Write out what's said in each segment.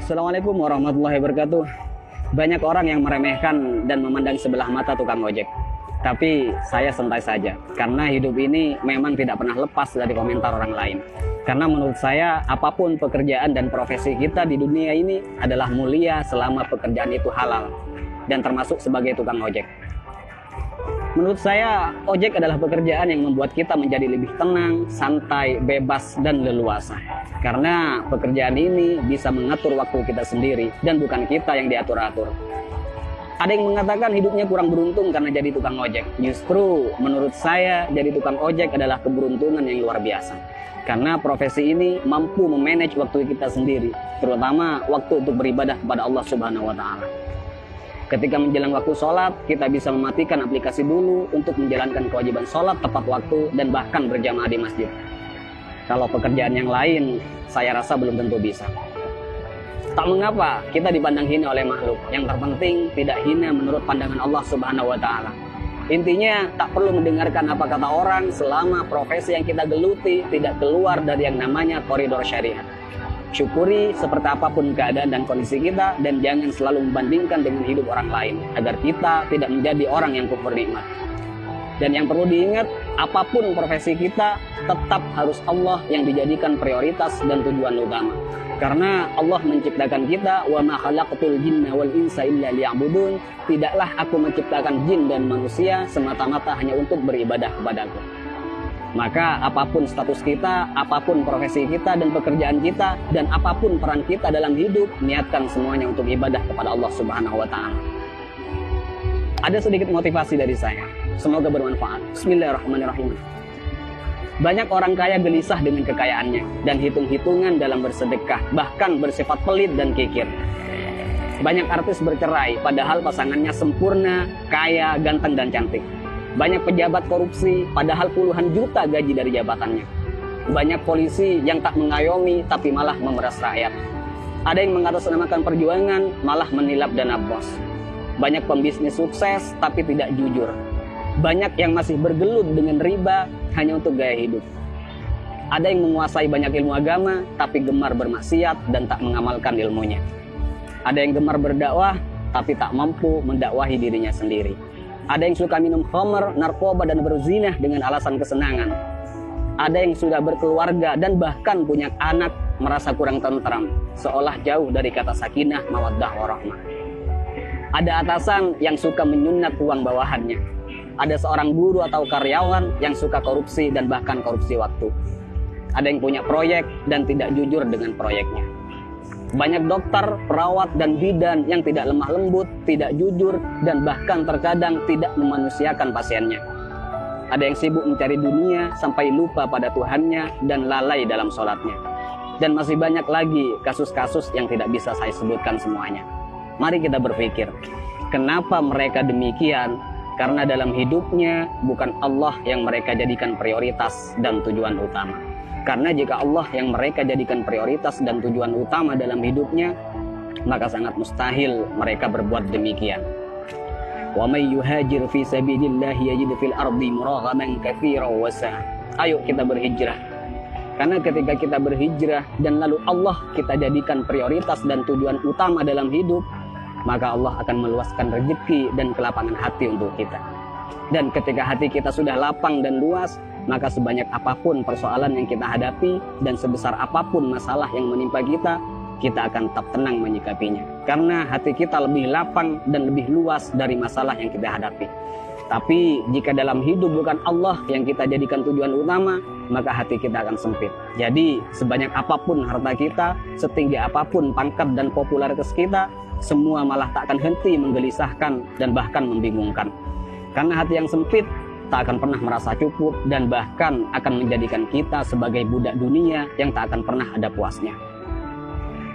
Assalamualaikum warahmatullahi wabarakatuh. Banyak orang yang meremehkan dan memandang sebelah mata tukang ojek. Tapi saya santai saja, karena hidup ini memang tidak pernah lepas dari komentar orang lain. Karena menurut saya, apapun pekerjaan dan profesi kita di dunia ini adalah mulia selama pekerjaan itu halal, dan termasuk sebagai tukang ojek. Menurut saya, ojek adalah pekerjaan yang membuat kita menjadi lebih tenang, santai, bebas, dan leluasa. Karena pekerjaan ini bisa mengatur waktu kita sendiri, dan bukan kita yang diatur-atur. Ada yang mengatakan hidupnya kurang beruntung karena jadi tukang ojek. Justru menurut saya, jadi tukang ojek adalah keberuntungan yang luar biasa. Karena profesi ini mampu memanage waktu kita sendiri, terutama waktu untuk beribadah kepada Allah Subhanahu wa Ta'ala. Ketika menjelang waktu sholat, kita bisa mematikan aplikasi dulu untuk menjalankan kewajiban sholat tepat waktu dan bahkan berjamaah di masjid. Kalau pekerjaan yang lain, saya rasa belum tentu bisa. Tak mengapa kita dipandang hina oleh makhluk. Yang terpenting tidak hina menurut pandangan Allah Subhanahu wa Ta'ala. Intinya tak perlu mendengarkan apa kata orang selama profesi yang kita geluti tidak keluar dari yang namanya koridor syariat. Syukuri seperti apapun keadaan dan kondisi kita, dan jangan selalu membandingkan dengan hidup orang lain agar kita tidak menjadi orang yang kufur nikmat. Dan yang perlu diingat, apapun profesi kita tetap harus Allah yang dijadikan prioritas dan tujuan utama. Karena Allah menciptakan kita, wa ma khalaqtul jinna wal insa illa liya'budun. Tidaklah aku menciptakan jin dan manusia semata-mata hanya untuk beribadah kepadaku. Maka apapun status kita, apapun profesi kita dan pekerjaan kita, dan apapun peran kita dalam hidup, niatkan semuanya untuk ibadah kepada Allah Subhanahu wa Ta'ala. Ada sedikit motivasi dari saya, semoga bermanfaat. Bismillahirrahmanirrahim. Banyak orang kaya gelisah dengan kekayaannya dan hitung-hitungan dalam bersedekah, bahkan bersifat pelit dan kikir. Banyak artis bercerai padahal pasangannya sempurna, kaya, ganteng dan cantik. Banyak pejabat korupsi padahal puluhan juta gaji dari jabatannya. Banyak polisi yang tak mengayomi tapi malah memeras rakyat. Ada yang mengatasnamakan perjuangan malah menilap dana bos. Banyak pembisnis sukses tapi tidak jujur. Banyak yang masih bergelut dengan riba hanya untuk gaya hidup. Ada yang menguasai banyak ilmu agama tapi gemar bermaksiat dan tak mengamalkan ilmunya. Ada yang gemar berdakwah tapi tak mampu mendakwahi dirinya sendiri. Ada yang suka minum khamr, narkoba, dan berzinah dengan alasan kesenangan. Ada yang sudah berkeluarga dan bahkan punya anak merasa kurang tentram, seolah jauh dari kata sakinah, mawaddah, warahmah. Ada atasan yang suka menyunat uang bawahannya. Ada seorang guru atau karyawan yang suka korupsi dan bahkan korupsi waktu. Ada yang punya proyek dan tidak jujur dengan proyeknya. Banyak dokter, perawat, dan bidan yang tidak lemah lembut, tidak jujur, dan bahkan terkadang tidak memanusiakan pasiennya. Ada yang sibuk mencari dunia sampai lupa pada Tuhannya dan lalai dalam sholatnya. Dan masih banyak lagi kasus-kasus yang tidak bisa saya sebutkan semuanya. Mari kita berpikir, kenapa mereka demikian? Karena dalam hidupnya bukan Allah yang mereka jadikan prioritas dan tujuan utama. Karena jika Allah yang mereka jadikan prioritas dan tujuan utama dalam hidupnya, maka sangat mustahil mereka berbuat demikian. Wa may yuhajir fi sabilillahi yajid fil ardi muraghaman katsiran wa sa'a. Ayo kita berhijrah. Karena ketika kita berhijrah dan lalu Allah kita jadikan prioritas dan tujuan utama dalam hidup, maka Allah akan meluaskan rezeki dan kelapangan hati untuk kita. Dan ketika hati kita sudah lapang dan luas, maka sebanyak apapun persoalan yang kita hadapi dan sebesar apapun masalah yang menimpa kita akan tetap tenang menyikapinya. Karena hati kita lebih lapang dan lebih luas dari masalah yang kita hadapi. Tapi jika dalam hidup bukan Allah yang kita jadikan tujuan utama, maka hati kita akan sempit. Jadi sebanyak apapun harta kita, setinggi apapun pangkat dan popularitas kita, semua malah tak akan henti menggelisahkan dan bahkan membingungkan. Karena hati yang sempit tak akan pernah merasa cukup dan bahkan akan menjadikan kita sebagai budak dunia yang tak akan pernah ada puasnya.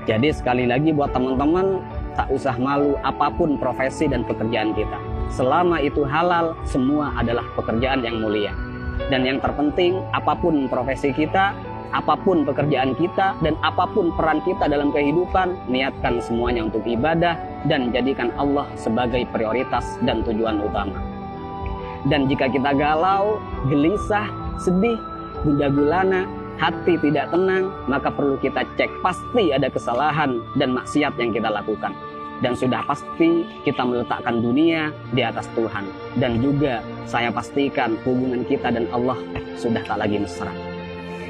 Jadi sekali lagi buat teman-teman, tak usah malu apapun profesi dan pekerjaan kita. Selama itu halal, semua adalah pekerjaan yang mulia. Dan yang terpenting, apapun profesi kita, apapun pekerjaan kita, dan apapun peran kita dalam kehidupan, niatkan semuanya untuk ibadah dan jadikan Allah sebagai prioritas dan tujuan utama. Dan jika kita galau, gelisah, sedih, gundah gulana, hati tidak tenang, maka perlu kita cek. Pasti ada kesalahan dan maksiat yang kita lakukan. Dan sudah pasti kita meletakkan dunia di atas Tuhan. Dan juga saya pastikan hubungan kita dan Allah sudah tak lagi mesra.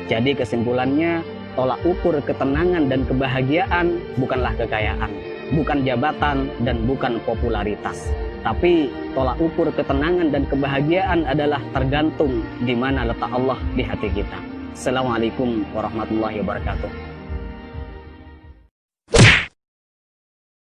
Jadi kesimpulannya, tolak ukur ketenangan dan kebahagiaan bukanlah kekayaan, bukan jabatan, dan bukan popularitas. Tapi tolak ukur ketenangan dan kebahagiaan adalah tergantung di mana letak Allah di hati kita. Assalamualaikum warahmatullahi wabarakatuh.